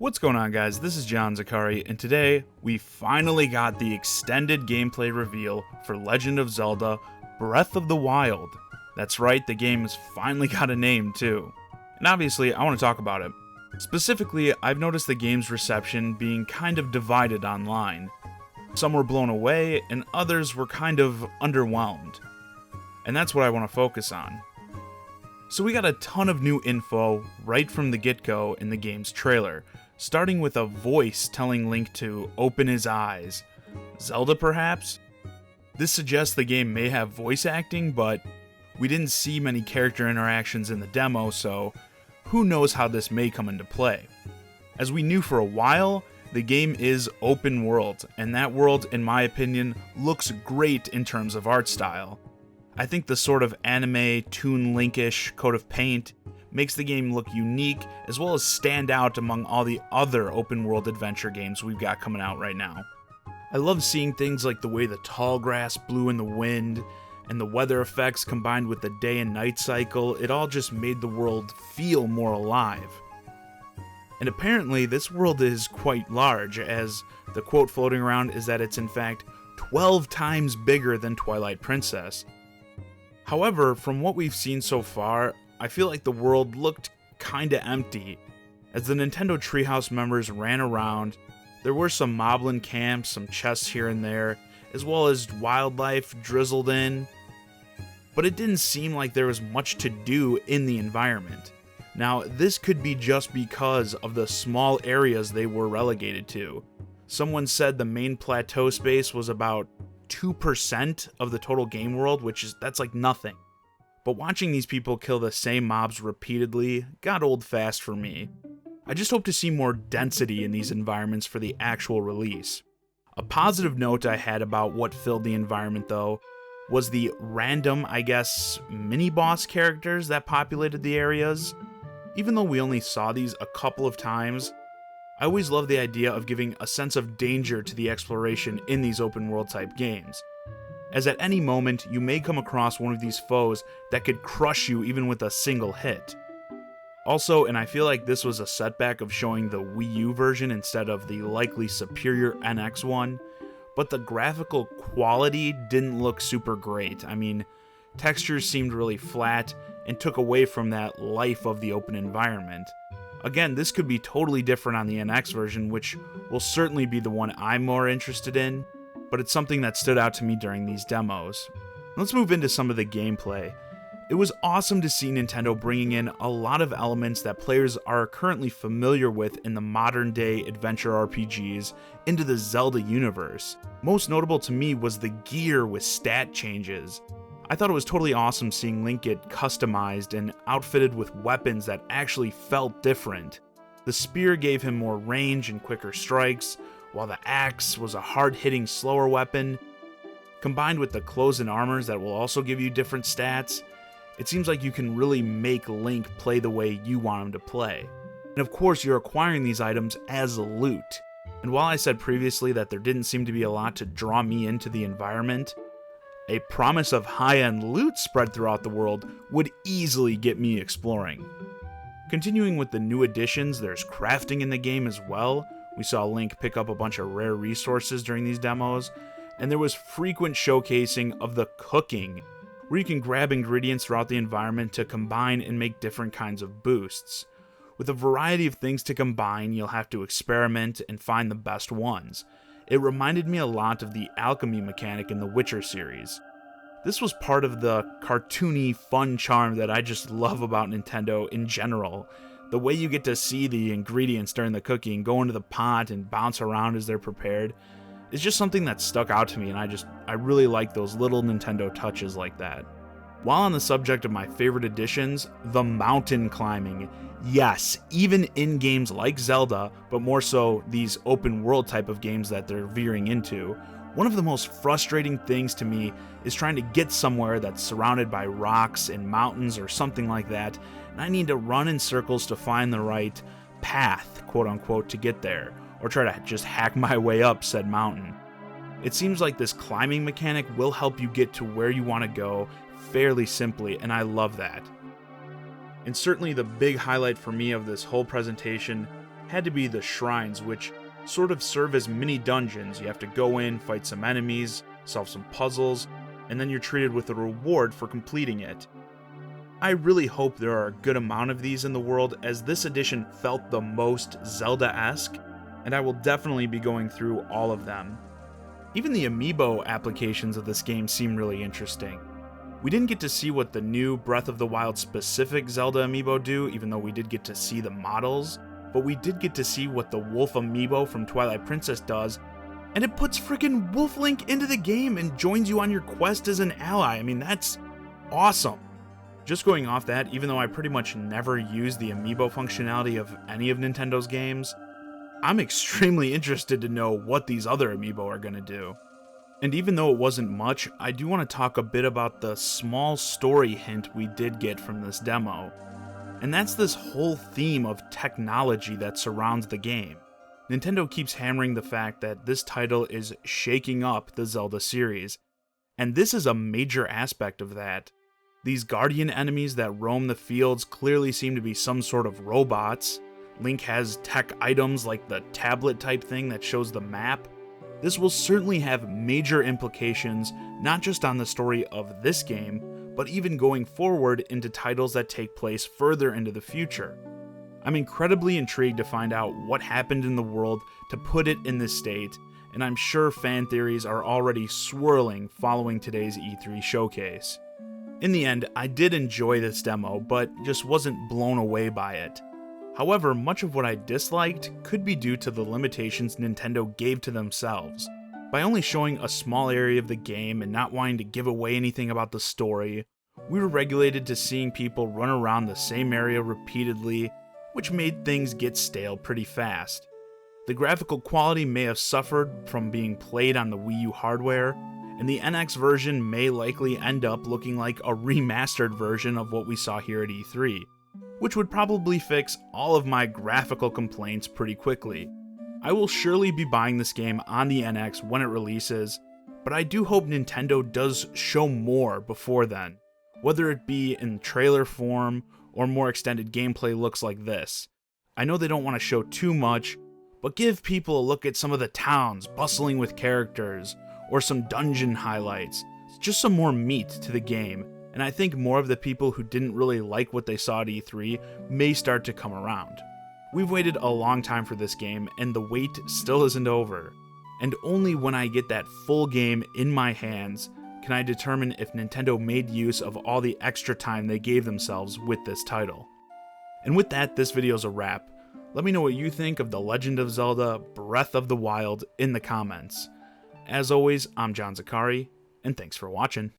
What's going on, guys? This is John Zakari, and today we finally got the extended gameplay reveal for Legend of Zelda Breath of the Wild. That's right, the game has finally got a name too. And obviously, I want to talk about it. Specifically, I've noticed the game's reception being kind of divided online. Some were blown away, and others were kind of underwhelmed. And that's what I want to focus on. So we got a ton of new info right from the get-go in the game's trailer, starting with a voice telling Link to open his eyes. Zelda, perhaps? This suggests the game may have voice acting, but we didn't see many character interactions in the demo, so who knows how this may come into play. As we knew for a while, the game is open world, and that world, in my opinion, looks great in terms of art style. I think the sort of anime, Toon Link-ish coat of paint makes the game look unique, as well as stand out among all the other open-world adventure games we've got coming out right now. I love seeing things like the way the tall grass blew in the wind, and the weather effects combined with the day and night cycle. It all just made the world feel more alive. And apparently this world is quite large, as the quote floating around is that it's in fact 12 times bigger than Twilight Princess. However, from what we've seen so far, I feel like the world looked kinda empty. As the Nintendo Treehouse members ran around, there were some moblin camps, some chests here and there, as well as wildlife drizzled in. But it didn't seem like there was much to do in the environment. Now, this could be just because of the small areas they were relegated to. Someone said the main plateau space was about 2% of the total game world, that's like nothing. But watching these people kill the same mobs repeatedly got old fast for me. I just hope to see more density in these environments for the actual release. A positive note I had about what filled the environment, though, was the random, mini-boss characters that populated the areas. Even though we only saw these a couple of times, I always love the idea of giving a sense of danger to the exploration in these open-world type games, as at any moment you may come across one of these foes that could crush you even with a single hit. Also, and I feel like this was a setback of showing the Wii U version instead of the likely superior NX one, but the graphical quality didn't look super great. Textures seemed really flat and took away from that life of the open environment. Again, this could be totally different on the NX version, which will certainly be the one I'm more interested in, but it's something that stood out to me during these demos. Let's move into some of the gameplay. It was awesome to see Nintendo bringing in a lot of elements that players are currently familiar with in the modern day adventure RPGs into the Zelda universe. Most notable to me was the gear with stat changes. I thought it was totally awesome seeing Link get customized and outfitted with weapons that actually felt different. The spear gave him more range and quicker strikes, while the axe was a hard-hitting, slower weapon. Combined with the clothes and armors that will also give you different stats, it seems like you can really make Link play the way you want him to play. And of course, you're acquiring these items as loot. And while I said previously that there didn't seem to be a lot to draw me into the environment, a promise of high-end loot spread throughout the world would easily get me exploring. Continuing with the new additions, there's crafting in the game as well. We saw Link pick up a bunch of rare resources during these demos, and there was frequent showcasing of the cooking, where you can grab ingredients throughout the environment to combine and make different kinds of boosts. With a variety of things to combine, you'll have to experiment and find the best ones. It reminded me a lot of the alchemy mechanic in the Witcher series. This was part of the cartoony, fun charm that I just love about Nintendo in general. The way you get to see the ingredients during the cooking, go into the pot and bounce around as they're prepared, is just something that stuck out to me, and I really like those little Nintendo touches like that. While on the subject of my favorite additions, the mountain climbing. Yes, even in games like Zelda, but more so these open world type of games that they're veering into, one of the most frustrating things to me is trying to get somewhere that's surrounded by rocks and mountains or something like that, and I need to run in circles to find the right path, quote unquote, to get there, or try to just hack my way up said mountain. It seems like this climbing mechanic will help you get to where you want to go fairly simply, and I love that. And certainly the big highlight for me of this whole presentation had to be the shrines, which sort of serve as mini dungeons. You have to go in, fight some enemies, solve some puzzles, and then you're treated with a reward for completing it. I really hope there are a good amount of these in the world, as this edition felt the most Zelda-esque, and I will definitely be going through all of them. Even the Amiibo applications of this game seem really interesting. We didn't get to see what the new Breath of the Wild specific Zelda Amiibo do, even though we did get to see the models, but we did get to see what the Wolf Amiibo from Twilight Princess does, and it puts freaking Wolf Link into the game and joins you on your quest as an ally. I mean, that's awesome. Just going off that, even though I pretty much never use the Amiibo functionality of any of Nintendo's games, I'm extremely interested to know what these other Amiibo are going to do. And even though it wasn't much, I do want to talk a bit about the small story hint we did get from this demo. And that's this whole theme of technology that surrounds the game. Nintendo keeps hammering the fact that this title is shaking up the Zelda series, and this is a major aspect of that. These guardian enemies that roam the fields clearly seem to be some sort of robots. Link has tech items like the tablet type thing that shows the map. This will certainly have major implications, not just on the story of this game, but even going forward into titles that take place further into the future. I'm incredibly intrigued to find out what happened in the world to put it in this state, and I'm sure fan theories are already swirling following today's E3 showcase. In the end, I did enjoy this demo, but just wasn't blown away by it. However, much of what I disliked could be due to the limitations Nintendo gave to themselves. By only showing a small area of the game and not wanting to give away anything about the story, we were regulated to seeing people run around the same area repeatedly, which made things get stale pretty fast. The graphical quality may have suffered from being played on the Wii U hardware, and the NX version may likely end up looking like a remastered version of what we saw here at E3, which would probably fix all of my graphical complaints pretty quickly. I will surely be buying this game on the NX when it releases, but I do hope Nintendo does show more before then, whether it be in trailer form or more extended gameplay looks like this. I know they don't want to show too much, but give people a look at some of the towns bustling with characters, or some dungeon highlights, just some more meat to the game, and I think more of the people who didn't really like what they saw at E3 may start to come around. We've waited a long time for this game, and the wait still isn't over. And only when I get that full game in my hands can I determine if Nintendo made use of all the extra time they gave themselves with this title. And with that, this video's a wrap. Let me know what you think of The Legend of Zelda Breath of the Wild in the comments. As always, I'm John Zakari, and thanks for watching.